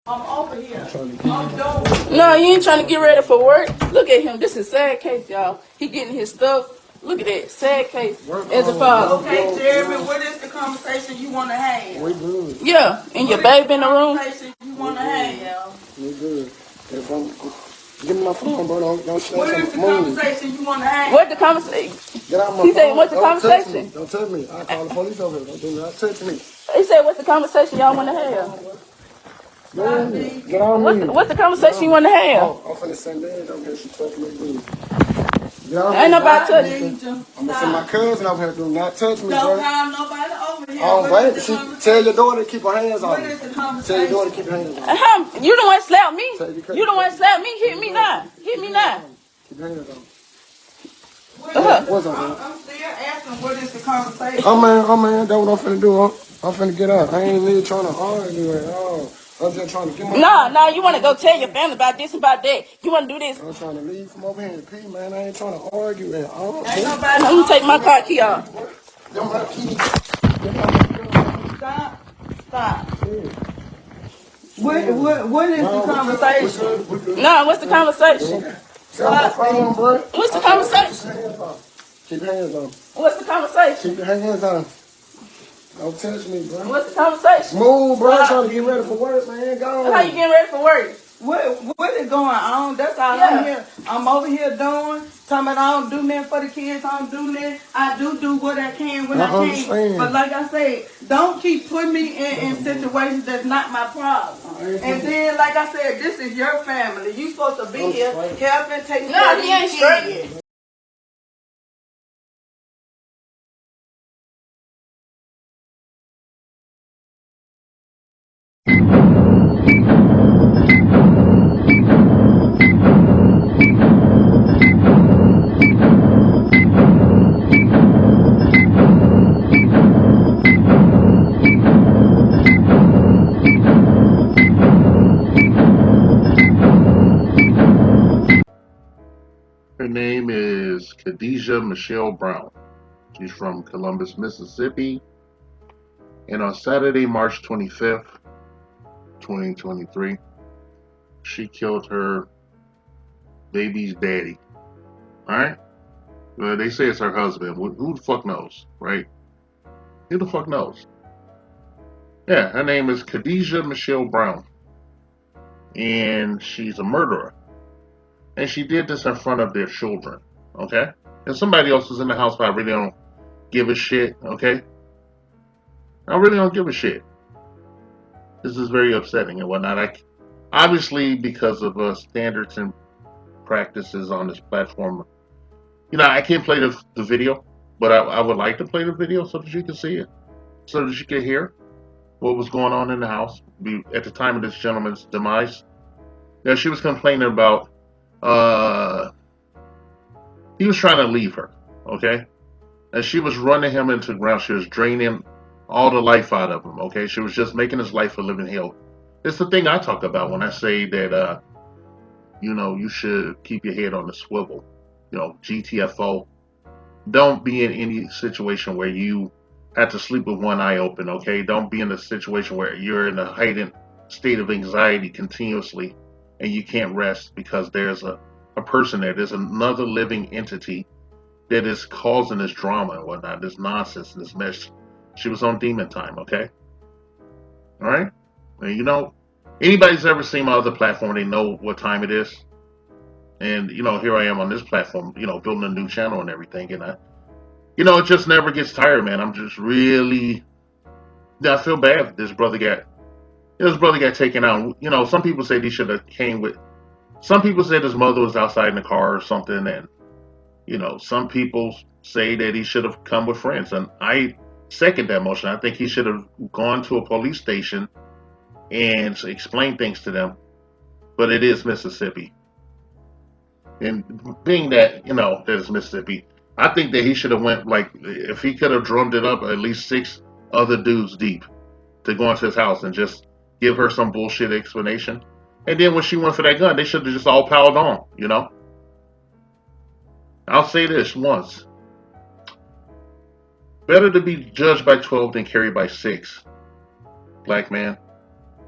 I'm over here. I'm doing. No, you ain't trying to get ready for work. Look at him. This is sad case, y'all. He getting his stuff. Look at that sad case. As a father. Okay, Jeremy, what is the conversation you want to have? We good. Yeah, and your baby in the room. Conversation you want to have? We good. Give me my phone, bro. Don't say what is the conversation you want to have? What the conversation? Get out my phone. He said, what's the conversation? Don't touch me. I call the police over here. Do not touch me. He said, what's the conversation y'all want to have? Get on me. What's the conversation you want to have? Oh, I'm finna send that over here. She touched me. Ain't nobody touching you. I'm gonna send my cousin over here. Do not touch me, bro. Don't have nobody over here. Oh, baby. Tell your daughter to keep her hands on me. What is the conversation? Tell your daughter to keep her hands on me. You don't want to slap me. You don't want to slap me. Hit me now. Hit me now. Keep your hands on me. What's up, man? I'm still asking what is the conversation. Oh man, that's what I'm finna do. I'm finna get up. I ain't really trying to argue at all. I'm just trying to get my... No, you want to go tell your family about this, about that. You want to do this. I'm trying to leave from over here and pee, man. I ain't trying to argue at all. Ain't nobody... Let me take my car key off. My key. Stop. Yeah. What is the conversation? No, what's the conversation? What's the conversation? Keep your hands on. What's the conversation? Keep your hands on. Don't touch me, bro. What's the conversation? Move, bro. I'm trying to get ready for work, man. Go on. How you getting ready for work? What is going on? That's all I'm here. I'm over here doing. Talking about I don't do nothing for the kids. I don't do nothing. I do what I can when I can. Understand. But like I said, don't keep putting me in situations that's not my problem. And then, like I said, this is your family. You supposed to be here helping take care of these kids. Her name is Kadeja Michelle Brown. She's from Columbus, Mississippi. And on Saturday, March 25th, 2023, she killed her baby's daddy. Alright? Well, they say it's her husband. Who the fuck knows, right? Who the fuck knows? Yeah, her name is Kadeja Michelle Brown. And she's a murderer. And she did this in front of their children. Okay? And somebody else is in the house, but I really don't give a shit. Okay? I really don't give a shit. This is very upsetting and whatnot. Obviously, because of standards and practices on this platform, I can't play the video, but I would like to play the video so that you can see it, so that you can hear what was going on in the house at the time of this gentleman's demise. Yeah, she was complaining about he was trying to leave her, okay, and she was running him into the ground. She was draining all the life out of him. Okay, she was just making his life a living hell. It's the thing I talk about when I say that you should keep your head on the swivel. GTFO. Don't be in any situation where you have to sleep with one eye open, okay? Don't be in a situation where you're in a heightened state of anxiety continuously and you can't rest because there's a person there. There's another living entity that is causing this drama and whatnot, this nonsense, this mess. She was on demon time, okay? All right? And anybody's ever seen my other platform, they know what time it is. And here I am on this platform, building a new channel and everything. And it just never gets tired, man. I'm just really, I feel bad. This brother got taken out. Some people say he should have came with. Some people said his mother was outside in the car or something, and some people say that he should have come with friends, and I second that motion. I think he should have gone to a police station and explained things to them. But it is Mississippi. And being that, that it's Mississippi, I think that he should have went, like, if he could have drummed it up at least 6 other dudes deep to go into his house and just give her some bullshit explanation. And then when she went for that gun, they should have just all piled on, I'll say this once. Better to be judged by 12 than carried by 6. Black man,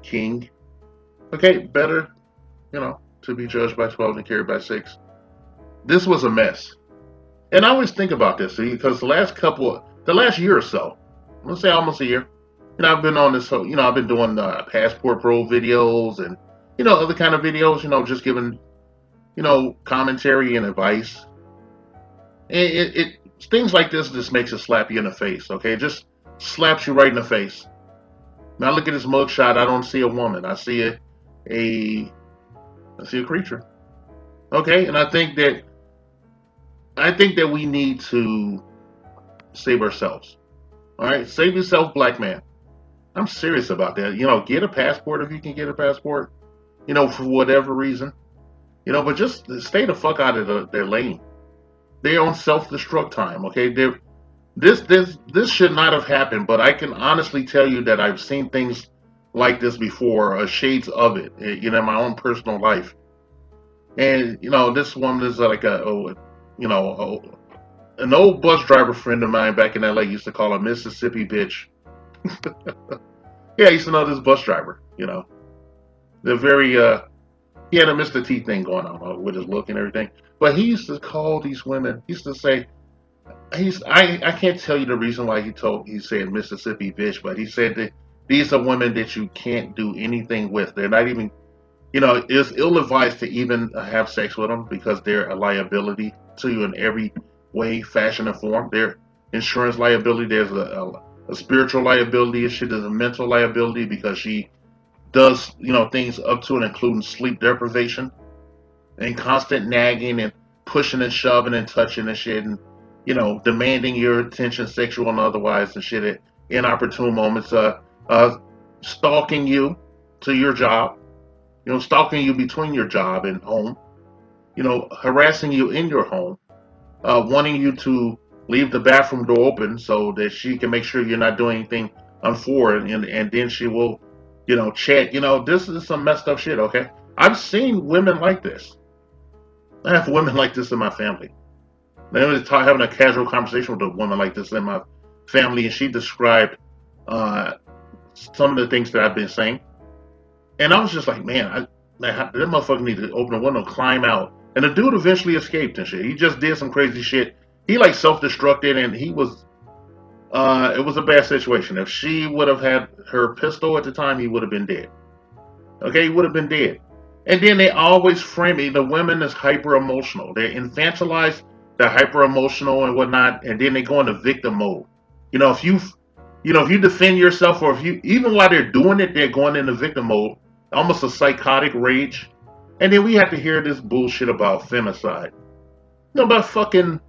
king, Okay, better, to be judged by 12 than carried by 6. This was a mess. And I always think about this, because the last year or so, let's say almost a year, I've been on this, I've been doing Passport Pro videos and, other kind of videos, just giving, commentary and advice. Things like this just makes it slap you in the face, okay? It just slaps you right in the face. Now look at this mugshot. I don't see a woman. A, I see a creature. Okay, and I think that we need to save ourselves. All right, save yourself, black man. I'm serious about that. Get a passport if you can get a passport. For whatever reason. But just stay the fuck out of their lane. They're on self-destruct time. Okay, this should not have happened. But I can honestly tell you that I've seen things like this before, shades of it. In my own personal life. And this woman is like an old bus driver friend of mine back in LA used to call her Mississippi bitch. Yeah, I used to know this bus driver. They're very he had a Mr. T thing going on with his look and everything. But he used to call these women. He used to say, I can't tell you the reason why he said Mississippi bitch, but he said that these are women that you can't do anything with. They're not even, it's ill advised to even have sex with them because they're a liability to you in every way, fashion, and form. Their insurance liability. There's a spiritual liability. She does a mental liability because she does things up to and including sleep deprivation and constant nagging and pushing and shoving and touching and shit and demanding your attention, sexual and otherwise and shit at inopportune moments. Stalking you to your job. Stalking you between your job and home. Harassing you in your home. Wanting you to leave the bathroom door open so that she can make sure you're not doing anything untoward, and then she will, chat. This is some messed up shit. Okay, I've seen women like this. I have women like this in my family. I was having a casual conversation with a woman like this in my family, and she described uh, some of the things that I've been saying, and I was just like, man, that motherfucker need to open a window, climb out. And the dude eventually escaped and shit. He just did some crazy shit. He like self-destructed, and he was. It was a bad situation. If she would have had her pistol at the time, he would have been dead. Okay, he would have been dead. And then they always frame it. The women is hyper emotional. They're infantilized. They're hyper emotional and whatnot. And then they go into victim mode. If you defend yourself, or if you even while they're doing it, they're going into victim mode, almost a psychotic rage. And then we have to hear this bullshit about femicide. About fucking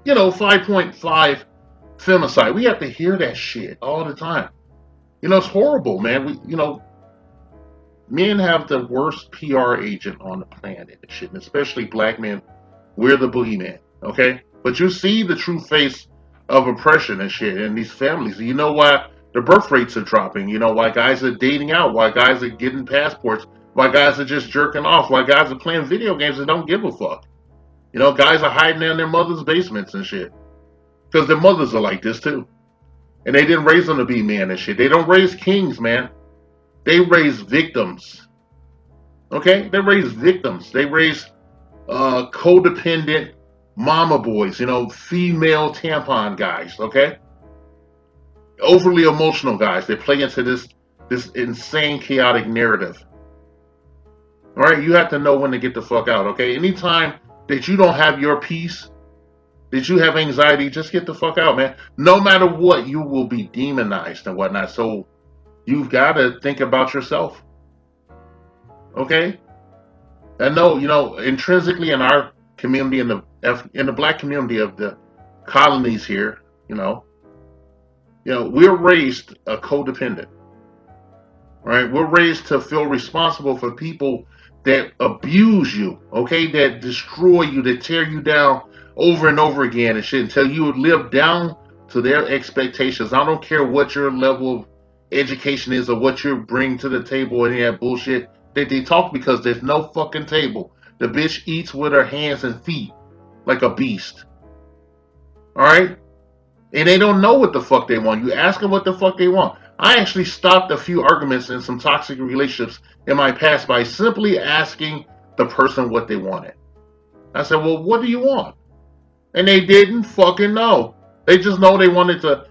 5.5 femicide. We have to hear that shit all the time. It's horrible, man. Men have the worst PR agent on the planet and shit, and especially black men. We're the boogeyman, okay? But you see the true face of oppression and shit in these families. You know why the birth rates are dropping. You know why guys are dating out, why guys are getting passports, why guys are just jerking off, why guys are playing video games and don't give a fuck. Guys are hiding in their mother's basements and shit. Because their mothers are like this too. And they didn't raise them to be men and shit. They don't raise kings, man. They raise victims. Okay? They raise victims. They raise codependent mama boys, female tampon guys, okay? Overly emotional guys. They play into this insane, chaotic narrative. All right? You have to know when to get the fuck out, okay? Anytime that you don't have your peace, that you have anxiety, just get the fuck out, man. No matter what, you will be demonized and whatnot. So you've got to think about yourself. Okay? And no, intrinsically in our community, in the black community of the colonies here, we're raised codependent. Right? We're raised to feel responsible for people that abuse you, okay, that destroy you, that tear you down over and over again and shit until you live down to their expectations. I don't care what your level of education is or what you bring to the table or any of that bullshit that they talk, because there's no fucking table. The bitch eats with her hands and feet like a beast. All right? And they don't know what the fuck they want. You ask them what the fuck they want. I actually stopped a few arguments in some toxic relationships in my past by simply asking the person what they wanted. I said, well, what do you want? And they didn't fucking know. They just know they wanted to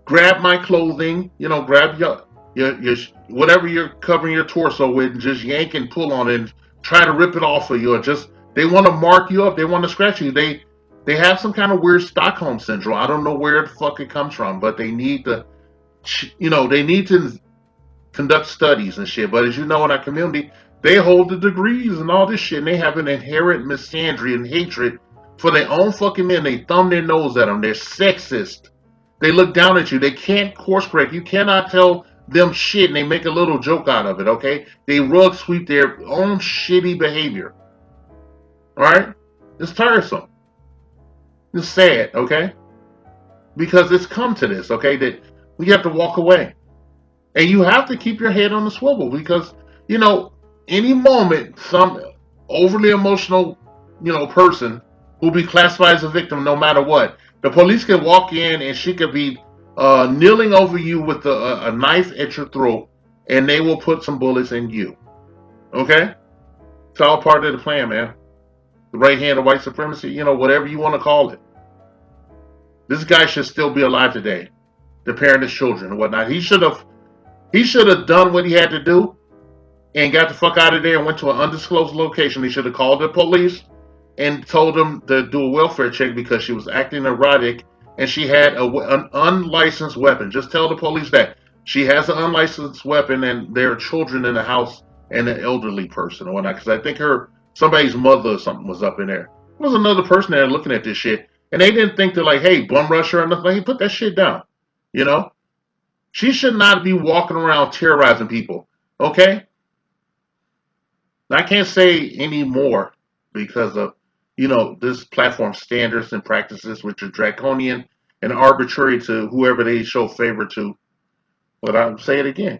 grab my clothing, grab your whatever you're covering your torso with, and just yank and pull on it and try to rip it off of you. Or just they want to mark you up. They want to scratch you. They have some kind of weird Stockholm syndrome. I don't know where the fuck it comes from, but they need to, they need to conduct studies and shit. But as you know, in our community, they hold the degrees and all this shit, and they have an inherent misandry and hatred for their own fucking men. They thumb their nose at them. They're sexist. They look down at you. They can't course correct. You cannot tell them shit and they make a little joke out of it, okay? They rug sweep their own shitty behavior. Alright? It's tiresome. It's sad, okay? Because it's come to this, okay? That we have to walk away. And you have to keep your head on the swivel because, any moment some overly emotional, person will be classified as a victim no matter what. The police can walk in and she could be kneeling over you with a knife at your throat and they will put some bullets in you. Okay? It's all part of the plan, man. The right hand of white supremacy, whatever you want to call it. This guy should still be alive today. The parent his children and whatnot. He should have done what he had to do and got the fuck out of there and went to an undisclosed location. He should have called the police and told them to do a welfare check because she was acting erratic and she had an unlicensed weapon. Just tell the police that she has an unlicensed weapon and there are children in the house and an elderly person or whatnot. Because I think somebody's mother or something was up in there. There was another person there looking at this shit and they didn't think to like, hey, bum rush her or nothing. Hey, put that shit down. She should not be walking around terrorizing people. Okay? I can't say any more because of, this platform standards and practices which are draconian and arbitrary to whoever they show favor to. But I'll say it again,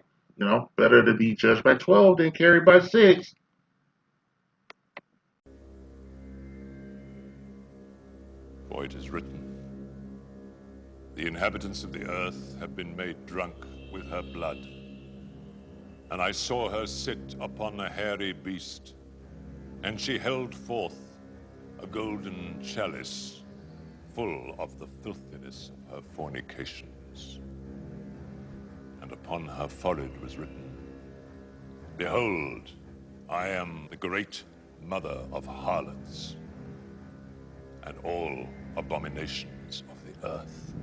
better to be judged by 12 than carried by 6. For it is written, the inhabitants of the earth have been made drunk with her blood. And I saw her sit upon a hairy beast, and she held forth a golden chalice full of the filthiness of her fornications. And upon her forehead was written, Behold, I am the great mother of harlots and all abominations of the earth.